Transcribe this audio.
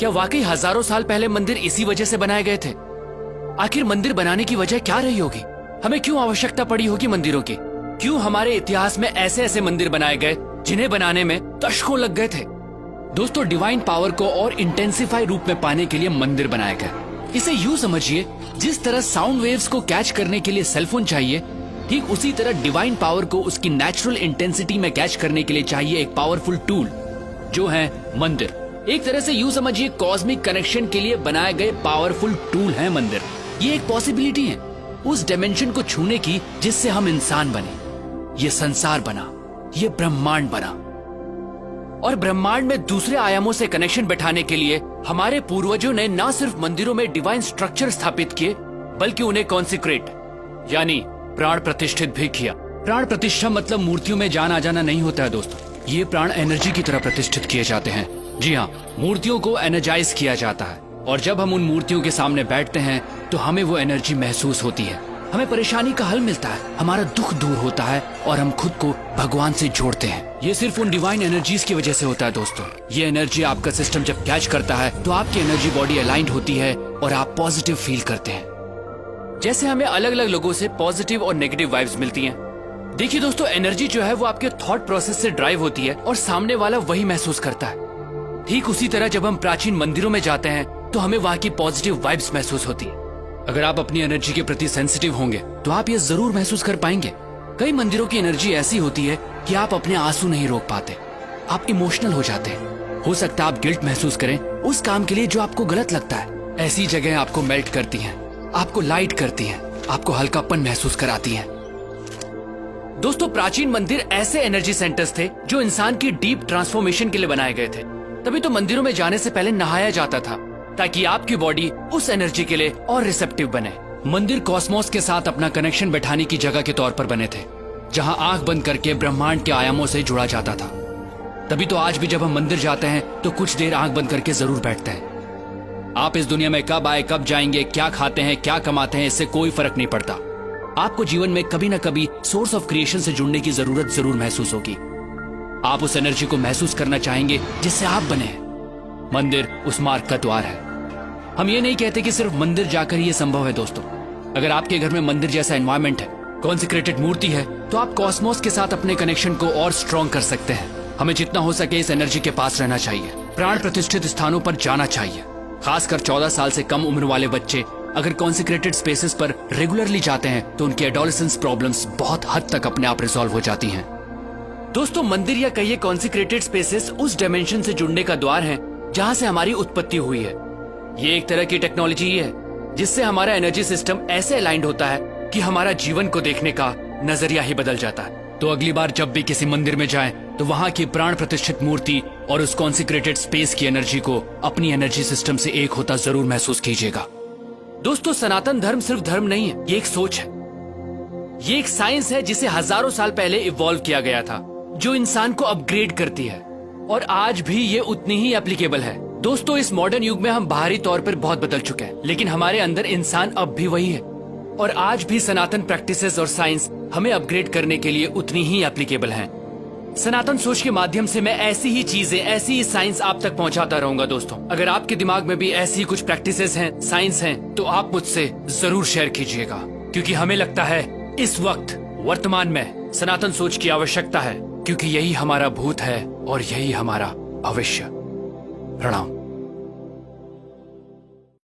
क्या वाकई हजारों साल पहले मंदिर इसी वजह से बनाए गए थे? आखिर मंदिर बनाने की वजह क्या रही होगी? हमें क्यों आवश्यकता पड़ी होगी मंदिरों की? क्यों हमारे इतिहास में ऐसे ऐसे मंदिर बनाए गए जिन्हें बनाने में दशकों लग गए थे? दोस्तों, डिवाइन पावर को और इंटेंसिफाई रूप में पाने के लिए मंदिर बनाए गए। इसे यूं समझिए, जिस तरह साउंड वेव्स को कैच करने के लिए सेलफोन चाहिए, ठीक उसी तरह डिवाइन पावर को उसकी नेचुरल इंटेंसिटी में कैच करने के लिए चाहिए एक पावरफुल टूल, जो है मंदिर। एक तरह से यूं समझिए, कॉस्मिक कनेक्शन के लिए बनाए गए पावरफुल टूल है मंदिर। ये एक पॉसिबिलिटी है उस डायमेंशन को छूने की जिससे हम इंसान बने, ये संसार बना, ये ब्रह्मांड बना। और ब्रह्मांड में दूसरे आयामों से कनेक्शन बैठाने के लिए हमारे पूर्वजों ने न सिर्फ मंदिरों में डिवाइन स्ट्रक्चर स्थापित किए, बल्कि उन्हें कॉन्सिक्रेट यानी प्राण प्रतिष्ठित भी किया। प्राण प्रतिष्ठा मतलब मूर्तियों में जान आ जाना नहीं होता है दोस्तों, ये प्राण एनर्जी की तरह प्रतिष्ठित किए जाते हैं। जी हाँ, मूर्तियों को एनर्जाइज किया जाता है, और जब हम उन मूर्तियों के सामने बैठते हैं तो हमें वो एनर्जी महसूस होती है। हमें परेशानी का हल मिलता है, हमारा दुख दूर होता है और हम खुद को भगवान से जोड़ते हैं। ये सिर्फ उन डिवाइन एनर्जीज की वजह से होता है दोस्तों। ये एनर्जी आपका सिस्टम जब कैच करता है तो आपकी एनर्जी बॉडी अलाइंड होती है और आप पॉजिटिव फील करते हैं। जैसे हमें अलग अलग लोगों से पॉजिटिव और नेगेटिव वाइब्स मिलती हैं। देखिए दोस्तों, एनर्जी जो है वो आपके थॉट प्रोसेस से ड्राइव होती है और सामने वाला वही महसूस करता है। ठीक उसी तरह जब हम प्राचीन मंदिरों में जाते हैं तो हमें वहाँ की पॉजिटिव वाइब्स महसूस होती है। अगर आप अपनी एनर्जी के प्रति सेंसिटिव होंगे तो आप ये जरूर महसूस कर पाएंगे। कई मंदिरों की एनर्जी ऐसी होती है कि आप अपने आंसू नहीं रोक पाते, आप इमोशनल हो जाते हैं। हो सकता है आप गिल्ट महसूस करें उस काम के लिए जो आपको गलत लगता है। ऐसी जगह आपको मेल्ट करती हैं, आपको लाइट करती हैं, आपको हल्कापन महसूस कराती हैं। दोस्तों, प्राचीन मंदिर ऐसे एनर्जी सेंटर्स थे जो इंसान की डीप ट्रांसफॉर्मेशन के लिए बनाए गए थे। तभी तो मंदिरों में जाने से पहले नहाया जाता था, ताकि आपकी बॉडी उस एनर्जी के लिए और रिसेप्टिव बने। मंदिर कॉस्मोस के साथ अपना कनेक्शन बैठाने की जगह के तौर पर बने थे, जहां आंख बंद करके ब्रह्मांड के आयामों से जुड़ा जाता था। तभी तो आज भी जब हम मंदिर जाते हैं तो कुछ देर आंख बंद करके जरूर बैठते हैं। आप इस दुनिया में कब आए, कब जाएंगे, क्या खाते हैं, क्या कमाते हैं, इससे कोई फर्क नहीं पड़ता। आपको जीवन में कभी न कभी सोर्स ऑफ क्रिएशन से जुड़ने की जरूरत जरूर महसूस होगी। आप उस एनर्जी को महसूस करना चाहेंगे जिससे आप बने हैं। मंदिर उस मार्ग का द्वार है। हम ये नहीं कहते कि सिर्फ मंदिर जाकर ही ये संभव है दोस्तों। अगर आपके घर में मंदिर जैसा एनवायरनमेंट है, कॉन्सिक्रेटेड मूर्ति है, तो आप कॉस्मोस के साथ अपने कनेक्शन को और स्ट्रॉन्ग कर सकते हैं। हमें जितना हो सके इस एनर्जी के पास रहना चाहिए, प्राण प्रतिष्ठित स्थानों पर जाना चाहिए। खासकर 14 साल से कम उम्र वाले बच्चे अगर कॉन्सिक्रेटेड स्पेसेस पर रेगुलरली जाते हैं तो उनकी एडोलेसेंस प्रॉब्लम्स बहुत हद तक अपने आप रिजॉल्व हो जाती हैं। दोस्तों, मंदिर या कहिए कॉन्सिक्रेटेड स्पेसेस उस डायमेंशन से जुड़ने का द्वार है जहां से हमारी उत्पत्ति हुई है। ये एक तरह की टेक्नोलॉजी है जिससे हमारा एनर्जी सिस्टम ऐसे अलाइंड होता है कि हमारा जीवन को देखने का नजरिया ही बदल जाता है। तो अगली बार जब भी किसी मंदिर में जाएं तो वहां की प्राण प्रतिष्ठित मूर्ति और उस कॉन्सिक्रेटेड स्पेस की एनर्जी को अपनी एनर्जी सिस्टम से एक होता जरूर महसूस कीजिएगा। दोस्तों, सनातन धर्म सिर्फ धर्म नहीं है, ये एक सोच है, ये एक साइंस है जिसे हजारों साल पहले इवॉल्व किया गया था, जो इंसान को अपग्रेड करती है और आज भी ये उतनी ही एप्लीकेबल है। दोस्तों, इस मॉडर्न युग में हम बाहरी तौर पर बहुत बदल चुके हैं, लेकिन हमारे अंदर इंसान अब भी वही है और आज भी सनातन प्रैक्टिसेस और साइंस हमें अपग्रेड करने के लिए उतनी ही एप्लीकेबल हैं। सनातन सोच के माध्यम से मैं ऐसी ही चीजें, ऐसी ही साइंस आप तक पहुंचाता रहूंगा। दोस्तों, अगर आपके दिमाग में भी ऐसी कुछ प्रैक्टिसेस हैं, साइंस हैं, तो आप मुझसे जरूर शेयर कीजिएगा, क्योंकि हमें लगता है इस वक्त वर्तमान में सनातन सोच की आवश्यकता है, क्योंकि यही हमारा भूत है और यही हमारा भविष्य। प्रणाम।